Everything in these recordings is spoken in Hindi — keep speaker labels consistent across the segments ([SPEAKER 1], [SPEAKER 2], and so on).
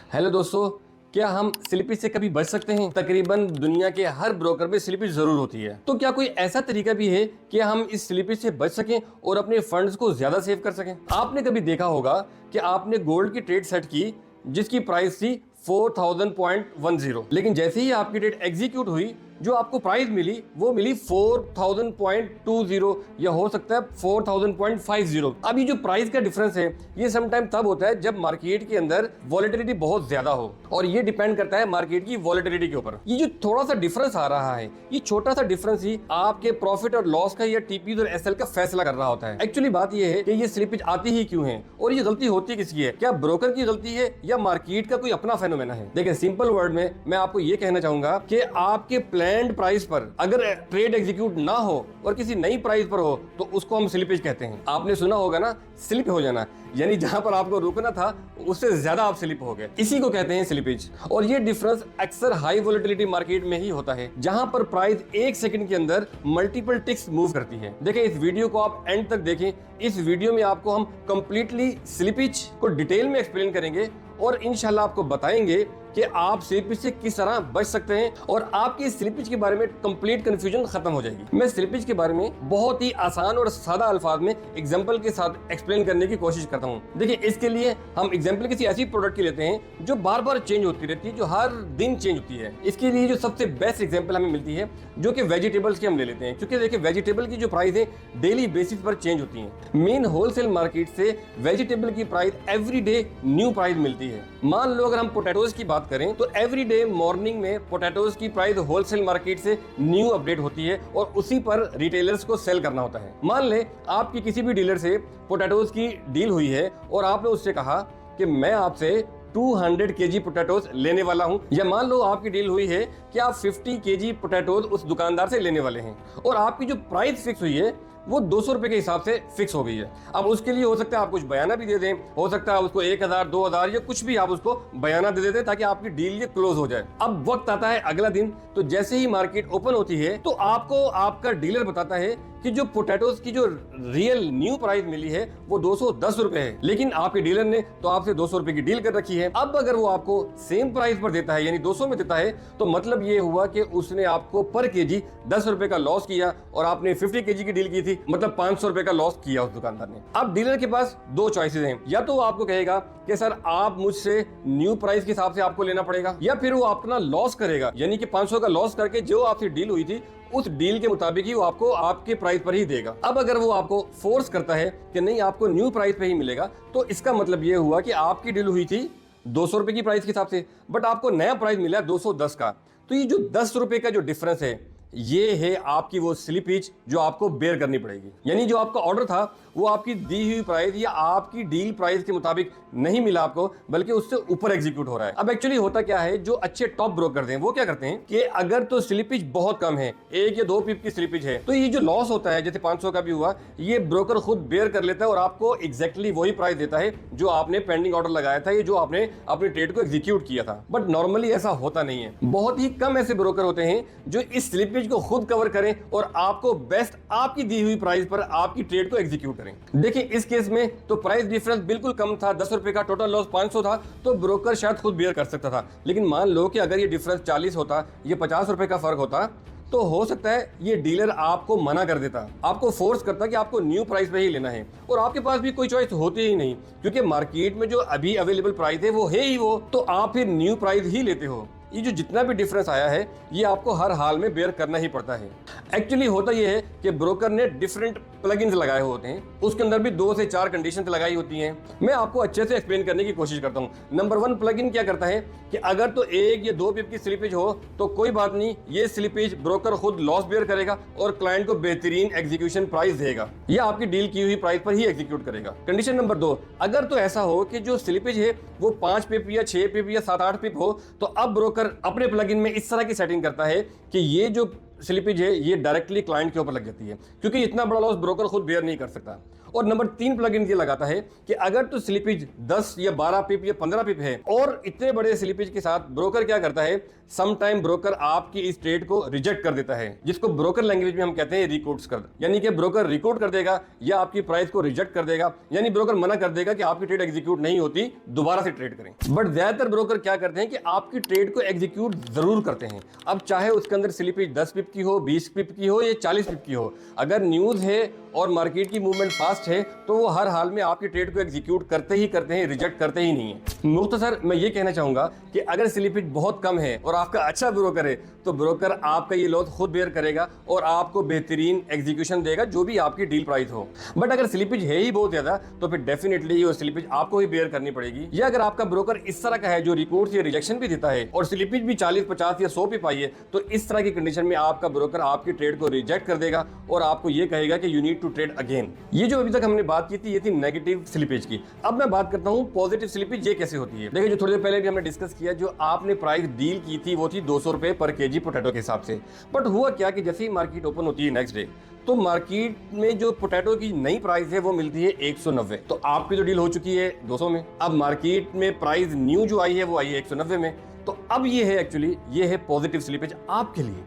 [SPEAKER 1] हेलो दोस्तों, क्या हम स्लिपेज से कभी बच सकते हैं? तकरीबन दुनिया के हर ब्रोकर में स्लिपेज जरूर होती है। तो क्या कोई ऐसा तरीका भी है कि हम इस स्लिपेज से बच सकें और अपने फंड्स को ज्यादा सेव कर सकें? आपने कभी देखा होगा कि आपने गोल्ड की ट्रेड सेट की जिसकी प्राइस थी 4000.10, लेकिन जैसे ही आपकी ट्रेड एग्जीक्यूट हुई जो आपको प्राइस मिली वो मिली 4000.20 या हो सकता है 4000.50। अब ये जो प्राइस का डिफरेंस है ये समटाइम तब होता है जब मार्केट के अंदर वॉलेटिलिटी बहुत ज्यादा हो, और ये डिपेंड करता है मार्केट की वॉलेटिलिटी के ऊपर। ये जो थोड़ा सा डिफरेंस आ रहा है, ये छोटा सा डिफरेंस ही आपके प्रॉफिट और लॉस का या टीपीज और एसएल का फैसला कर रहा होता है। एक्चुअली बात ये है कि ये स्लिपेज आती ही क्यों है और ये गलती होती किसकी है? क्या ब्रोकर की गलती है या मार्केट का कोई अपना फेनोमेना है? देखिए, सिंपल वर्ड में मैं आपको ये कहना चाहूंगा कि आपके प्लान्ड प्राइस पर अगर ट्रेड एग्जीक्यूट ना हो और किसी नई प्राइस पर हो तो उसको हम स्लिपेज कहते हैं। आपने सुना होगा ना, स्लिप हो जाना, यानी जहां पर आपको रुकना था उससे ज्यादा आप स्लिप हो गए, इसी को कहते हैं स्लिपेज। और ये डिफरेंस अक्सर हाई वोलेटिलिटी मार्केट में ही होता है जहां पर प्राइस एक सेकंड के अंदर मल्टीपल टिक्स मूव करती है। देखिए, इस वीडियो को आप एंड तक देखें। इस वीडियो में आपको हम कंप्लीटली स्लिपेज को डिटेल में एक्सप्लेन करेंगे और इंशाल्लाह आपको बताएंगे कि आप स्लिपेज से किस तरह बच सकते हैं और आपकी स्लिपेज के बारे में कंप्लीट कंफ्यूजन खत्म हो जाएगी। मैं स्लिपेज के बारे में बहुत ही आसान और सादा अल्फाज में एग्जांपल के साथ एक्सप्लेन करने की कोशिश करता हूं। देखिए, इसके लिए हम एग्जांपल किसी ऐसी प्रोडक्ट की लेते हैं जो बार बार चेंज होती रहती है, जो हर दिन चेंज होती है। इसके लिए जो सबसे बेस्ट एग्जांपल हमें मिलती है जो कि वेजिटेबल्स की हम ले लेते हैं, क्योंकि देखिए वेजिटेबल की जो प्राइस है डेली बेसिस पर चेंज होती है। मेन होलसेल मार्केट से वेजिटेबल की price every day new price मिलती है। मान लो अगर हम पोटैटोज की बात करें तो एवरी डे मॉर्निंग में पोटैटोज की प्राइस होलसेल मार्केट से न्यू अपडेट होती है और उसी पर रिटेलर्स को सेल करना होता है। मान ले आपकी किसी भी डीलर से पोटैटोज की डील हुई है और आपने उससे कहा कि मैं आपसे 200 केजी पोटैटोज लेने वाला हूं, या मान लो आपकी डील हुई है कि आप 50 केजी पोटैटोज उस दुकानदार से लेने वाले हैं और आपकी जो प्राइस फिक्स हुई है वो 200 रुपए के हिसाब से फिक्स हो गई है। अब उसके लिए हो सकता है आप कुछ बयाना भी दे दें, हो सकता है उसको 1000 2000 या कुछ भी आप उसको बयाना दे देते ताकि आपकी डील ये क्लोज हो जाए। अब वक्त आता है अगला दिन, तो जैसे ही मार्केट ओपन होती है तो आपको आपका डीलर बताता है कि जो पोटैटोज की जो रियल न्यू प्राइस मिली है वो 210 रुपए है, लेकिन आपके डीलर ने तो आपसे 200 रुपए की डील कर रखी है। अब अगर वो आपको सेम प्राइस पर देता है यानी 200 में देता है तो मतलब ये हुआ कि उसने आपको पर केजी 10 रुपए का लॉस किया और आपने 50 केजी की डील की थी, मतलब 500 रुपए का लॉस किया उस दुकानदार ने। अब डीलर के पास दो चॉइसेस हैं, या तो वो आपको कहेगा कि सर आप मुझसे न्यू प्राइस के हिसाब से आपको लेना पड़ेगा, या फिर वो अपना लॉस करेगा, यानी कि 500 का लॉस करके जो आपसे डील हुई थी उस डील के मुताबिक ही वो आपको आपके प्राइस पर ही देगा। अब अगर वो आपको फोर्स करता है कि नहीं आपको न्यू प्राइस पे ही मिलेगा, तो इसका मतलब ये हुआ कि आपकी डील हुई थी 200 रुपए की प्राइस के हिसाब से, बट आपको नया प्राइस मिला 210 का। तो ये जो 10 रुपए का जो डिफरेंस है ये है आपकी वो स्लिपेज जो आपको बेयर करनी पड़ेगी। यानी जो आपका ऑर्डर था वो आपकी दी हुई प्राइस या आपकी डील प्राइस के मुताबिक नहीं मिला आपको, बल्कि उससे ऊपर एग्जीक्यूट हो रहा है। अब एक्चुअली होता क्या है, जो अच्छे टॉप ब्रोकर हैं वो क्या करते हैं कि अगर तो स्लिपेज बहुत कम है, 1 या 2 पिप की स्लिपेज है, तो ये जो लॉस होता है जैसे 500 का भी हुआ, ये ब्रोकर खुद बेयर कर लेता है और आपको एग्जैक्टली वही प्राइस देता है जो आपने पेंडिंग ऑर्डर लगाया था, ये जो आपने अपने ट्रेड को एग्जीक्यूट किया था। बट नॉर्मली ऐसा होता नहीं है। बहुत ही कम ऐसे ब्रोकर होते हैं जो इस स्लिपेज को खुद कवर करें और आपको बेस्ट आपकी दी हुई प्राइस पर आपकी ट्रेड को एग्जीक्यूट करें। देखिए, इस केस में तो प्राइस डिफरेंस बिल्कुल कम था, 10 रुपए का, टोटल लॉस 500 था, तो ब्रोकर शायद खुद बेयर कर सकता था। लेकिन मान लो कि अगर ये डिफरेंस 40 होता, ये 50 रुपए का फर्क होता, तो हो सकता है ये डीलर आपको मना कर देता, आपको फोर्स करता कि आपको न्यू प्राइस पे ही लेना है, और आपके पास भी कोई चॉइस होती ही नहीं, क्योंकि मार्केट में जो अभी अवेलेबल प्राइस है वो है ही वो, तो आप फिर न्यू प्राइस ही लेते हो। ये जो जितना भी डिफरेंस आया है ये आपको हर हाल में बेयर करना ही पड़ता है। एक्चुअली होता ये है कि ब्रोकर ने डिफरेंट प्लगइन्स लगाए होते हैं, उसके अंदर भी 2 से 4 कंडीशंस लगाई होती हैं। मैं आपको अच्छे से एक्सप्लेन करने की कोशिश करता हूं। नंबर 1 प्लगइन क्या करता है कि अगर तो 1 या 2 पिप की स्लिपेज हो तो कोई बात नहीं, ये स्लिपेज ब्रोकर खुद लॉस बेयर करेगा और क्लाइंट को बेहतरीन एग्जीक्यूशन प्राइस देगा या आपकी डील की हुई प्राइस पर ही एग्जीक्यूट करेगा। कंडीशन नंबर 2, अगर तो ऐसा हो कि जो स्लिपेज है वो 5 पिप या 6 पिप या 7-8 पिप हो, तो अब ब्रोकर अपने प्लगइन में इस तरह की सेटिंग करता है कि ये जो स्लिपेज है ये डायरेक्टली क्लाइंट के ऊपर लग जाती है, क्योंकि इतना बड़ा लॉस ब्रोकर खुद बेयर नहीं कर सकता। और नंबर 3 प्लगइन ये लगाता है कि अगर तो स्लिपेज 10 या 12 पिप या 15 पिप है और इतने बड़े स्लिपेज के साथ ब्रोकर क्या करता है, सम टाइम ब्रोकर आपकी इस ट्रेड को रिजेक्ट कर देता है, जिसको ब्रोकर लैंग्वेज में हम कहते हैं रिकोट्स कर, यानी कि ब्रोकर रिकोट कर देगा या आपकी प्राइस को रिजेक्ट कर देगा, यानी ब्रोकर मना कर देगा कि आपकी ट्रेड एग्जीक्यूट नहीं होती, दोबारा से ट्रेड करें। बट ज्यादातर ब्रोकर क्या करते हैं कि आपकी ट्रेड को एग्जीक्यूट जरूर करते हैं, अब चाहे उसके अंदर स्लिपेज 10 पिप की हो, 20 पिप की हो या 40 पिप की हो, अगर न्यूज है और मार्केट की मूवमेंट फास्ट है तो वो हर हाल में आपकी ट्रेड को एग्जीक्यूट करते हैं, रिजेक्ट करते ही नहीं है। मुख्तसर मैं ये कहना चाहूंगा कि अगर स्लिपेज बहुत कम है और आपका अच्छा ब्रोकर है तो ब्रोकर आपका ये लॉस खुद बेयर करेगा और आपको बेहतरीन एग्जीक्यूशन देगा जो भी आपकी डील प्राइस हो। बट अगर स्लिपेज है ही बहुत ज्यादा तो फिर डेफिनेटली वो स्लिपेज आपको ही बेयर करनी पड़ेगी, या अगर आपका ब्रोकर इस तरह का है जो रिकॉर्ड्स या रिजेक्शन भी देता है और स्लिपेज भी 40, 50 या 100 पे पाई है, तो इस तरह की कंडीशन में आपका ब्रोकर आपकी ट्रेड को रिजेक्ट कर देगा और आपको ये कहेगा कि you need to trade again. ये जो अभी तक हमने बात की थी ये थी नेगेटिव स्लिपेज की। अब मैं बात करता हूं पॉजिटिव स्लिपेज ये कैसे होती है। देखिए, जो थोड़ी देर पहले भी हमने डिस्कस किया, जो आपने प्राइस डील की थी वो थी 200 रुपए पर केजी पोटैटो के हिसाब से। बट हुआ क्या कि जैसे ही मार्केट ओपन होती है नेक्स्ट डे, तो मार्केट में जो पोटैटो की नई प्राइस है वो मिलती है 190। तो आपकी जो डील हो चुकी है 200 में, अब मार्केट में प्राइस न्यू जो आई है वो आई है 190 में। तो अब ये है एक्चुअली ये है पॉजिटिव स्लिपेज आपके लिए।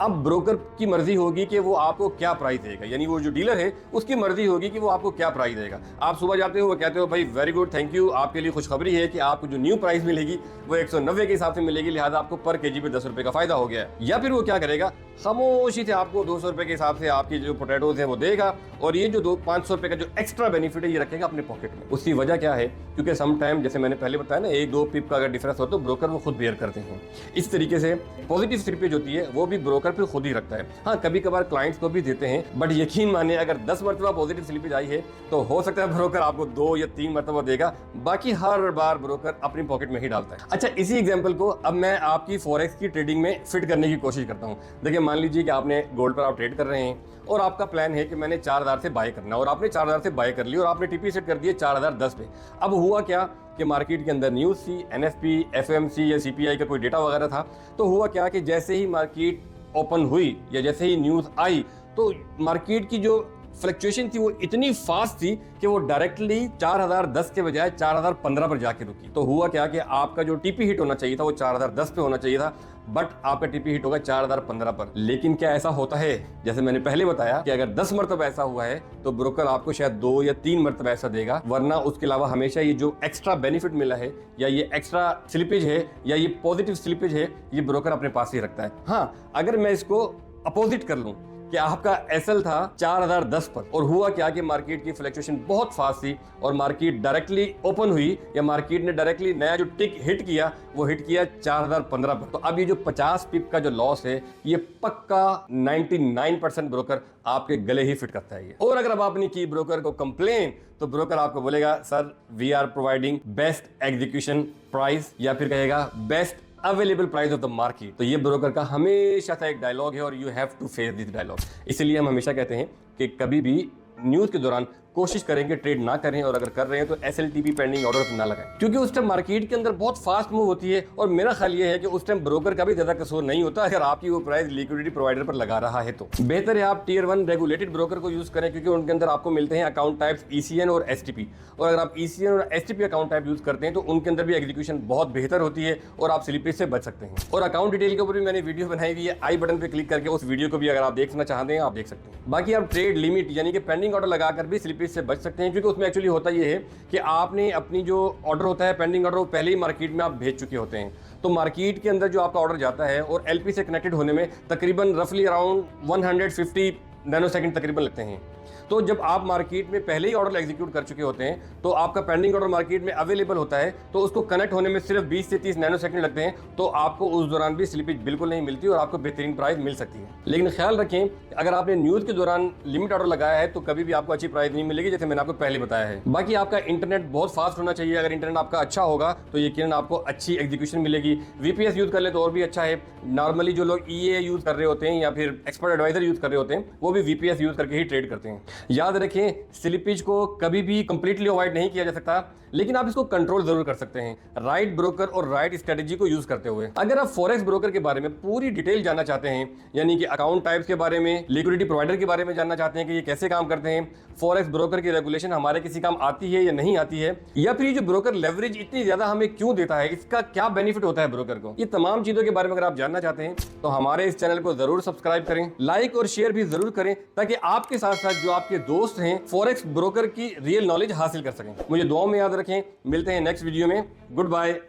[SPEAKER 1] अब ब्रोकर की मर्जी होगी कि वो आपको क्या प्राइस देगा, यानी वो जो डीलर है उसकी मर्जी होगी कि वो आपको क्या प्राइस देगा। आप सुबह जाते हो, वो कहते हो भाई वेरी गुड, थैंक यू, आपके लिए खुशखबरी है कि आपको जो न्यू प्राइस मिलेगी वो 190 के हिसाब से मिलेगी, लिहाजा आपको पर केजी पे 10 रुपए का फायदा हो गया है। या फिर वो क्या करेगा, खामोशी से आपको 200 रुपए के हिसाब से आपकी जो पोटैटोज है वो देगा और ये जो 500 रुपए का जो एक्स्ट्रा बेनिफिट है ये रखेगा अपने पॉकेट में। उसकी वजह क्या है, क्योंकि सम टाइम जैसे मैंने पहले बताया ना, 1-2 पिप का अगर डिफरेंस हो तो ब्रोकर वो खुद बेयर करते हैं। इस तरीके से पॉजिटिव स्लिपेज होती है वो भी ब्रोकर पे खुद ही रखता है। हाँ, कभी कभार क्लाइंट्स को भी देते हैं, बट यकीन मानिए अगर 10 मरतबा पॉजिटिव स्लिपेज आई है तो हो सकता है ब्रोकर आपको 2 या 3 मरतबा देगा, बाकी हर बार ब्रोकर अपनी पॉकेट में ही डालता है। अच्छा, इसी एग्जांपल को अब मैं आपकी फॉरेक्स की ट्रेडिंग में फिट करने की कोशिश करता हूँ। देखिए, मान लीजिए कि आपने गोल्ड पर आप ट्रेड कर रहे हैं और आपका प्लान है कि मैंने 4000 से बाय करना, और आपने 4000 से बाय कर ली और आपने टीपी सेट कर दिए 4010 पे। अब हुआ क्या कि मार्केट के अंदर न्यूज़ थी, एनएफपी, एफएमसी या सीपीआई का कोई डेटा वगैरह था। तो हुआ क्या कि जैसे ही मार्केट ओपन हुई या जैसे ही न्यूज़ आई तो मार्केट की जो फ्लक्चुएशन थी वो इतनी फास्ट थी कि वो डायरेक्टली 4010 के बजाय 4015 पर जाके रुकी। तो हुआ क्या कि आपका जो टीपी हिट होना चाहिए था वो 4010 पे होना चाहिए था, बट आपका टीपी हिट होगा 4015 पर। लेकिन क्या ऐसा होता है, जैसे मैंने पहले बताया कि अगर 10 मरतबा ऐसा हुआ है तो ब्रोकर आपको शायद 2 या 3 मरतबा ऐसा देगा, वरना उसके अलावा हमेशा ये जो एक्स्ट्रा बेनिफिट मिला है या ये एक्स्ट्रा स्लिपेज है या ये पॉजिटिव स्लिपेज है, ये ब्रोकर अपने पास ही रखता है। हाँ, अगर मैं इसको अपोजिट कर लूं कि आपका एसएल था 4010 पर और हुआ क्या कि मार्केट की फ्लक्चुएशन बहुत फास्ट थी और मार्केट डायरेक्टली ओपन हुई या मार्केट ने डायरेक्टली नया जो टिक हिट किया वो हिट किया 4015 पर, तो अब ये जो 50 पिप का जो लॉस है ये पक्का 99% ब्रोकर आपके गले ही फिट करता है ये। और अगर अब आपने की ब्रोकर को कंप्लेन तो ब्रोकर आपको बोलेगा sir we are providing best execution price, या फिर कहेगा best available price of the market. तो ये ब्रोकर का हमेशा से एक डायलॉग है और you have to face this dialogue. इसलिए हम हमेशा कहते हैं कि कभी भी न्यूज़ के दौरान कोशिश करेंगे ट्रेड ना करें, और अगर कर रहे हैं तो एसएलटीपी पेंडिंग ऑर्डर ना लगाएं, क्योंकि उस टाइम मार्केट के अंदर बहुत फास्ट मूव होती है। और मेरा ख्याल ये है कि उस टाइम ब्रोकर का भी ज्यादा कसूर नहीं होता अगर आपकी वो प्राइस लिक्विडिटी प्रोवाइडर पर लगा रहा है। तो बेहतर है आप टियर 1 रेगुलेटेड ब्रोकर को यूज करें, क्योंकि उनके अंदर आपको मिलते हैं अकाउंट टाइप्स ईसीएन और एसटीपी। और अगर आप ईसीएन और एसटीपी अकाउंट टाइप यूज करते हैं तो उनके अंदर भी एग्जीक्यूशन बहुत बेहतर होती है और आप स्लिपेज से बच सकते हैं। और अकाउंट डिटेल के ऊपर भी मैंने वीडियो बनाई हुई है, आई बटन पर क्लिक करके उस वीडियो को भी अगर आप देखना चाहते हैं आप देख सकते हैं। बाकी आप ट्रेड लिमिट यानी कि पेंडिंग ऑर्डर लगाकर भी स्लिपेज से बच सकते हैं, क्योंकि उसमें एक्चुअली होता ये है कि आपने अपनी जो ऑर्डर होता है पेंडिंग ऑर्डर वो पहले ही मार्केट में आप भेज चुके होते हैं। तो मार्केट के अंदर जो आपका ऑर्डर जाता है और एलपी से कनेक्टेड होने में तकरीबन रफली अराउंड 150 नैनोसेकंड तकरीबन लगते हैं। तो जब आप मार्केट में पहले ही ऑर्डर एग्जीक्यूट कर चुके होते हैं तो आपका पेंडिंग ऑर्डर मार्केट में अवेलेबल होता है, तो उसको कनेक्ट होने में सिर्फ 20 से 30 नैनोसेकंड लगते हैं। तो आपको उस दौरान भी स्लिपेज बिल्कुल नहीं मिलती और आपको बेहतरीन प्राइस मिल सकती है। लेकिन ख्याल रखें अगर आपने न्यूज़ के दौरान लिमिट ऑर्डर लगाया है तो कभी भी आपको अच्छी प्राइस नहीं मिलेगी, जैसे मैंने आपको पहले बताया है। बाकी आपका इंटरनेट बहुत फास्ट होना चाहिए। अगर इंटरनेट आपका अच्छा होगा तो यकीनन आपको अच्छी एग्जीक्यूशन मिलेगी। वीपीएस यूज कर ले तो और भी अच्छा है। नॉर्मली जो लोग ईए यूज कर रहे होते हैं या फिर एक्सपर्ट एडवाइजर यूज कर रहे होते हैं वो भी वीपीएस यूज करके ही ट्रेड करते हैं। याद रखें, स्लिपेज को कभी भी कंप्लीटली अवॉइड नहीं किया जा सकता, लेकिन आप इसको कंट्रोल जरूर कर सकते हैं राइट ब्रोकर और राइट स्ट्रेटेजी को यूज करते हुए। अगर आप फॉरेक्स ब्रोकर के बारे में पूरी डिटेल जानना चाहते हैं, यानी कि अकाउंट टाइप्स के बारे में, लिक्विडिटी प्रोवाइडर के बारे में जानना चाहते हैं कि ये कैसे काम करते हैं, फॉरेक्स ब्रोकर की रेगुलेशन हमारे किसी काम आती है या नहीं आती है, या फिर ये जो ब्रोकर लेवरेज इतनी ज्यादा हमें क्यों देता है, इसका क्या बेनिफिट होता है ब्रोकर को, ये तमाम चीजों के बारे में अगर आप जानना चाहते हैं तो हमारे इस चैनल को जरूर सब्सक्राइब करें, लाइक और शेयर भी जरूर करें, ताकि आपके साथ साथ जो आपके दोस्त हैं फॉरेक्स ब्रोकर की रियल नॉलेज हासिल कर सकें। मुझे दुआओं में याद रखें। मिलते हैं नेक्स्ट वीडियो में। Good bye.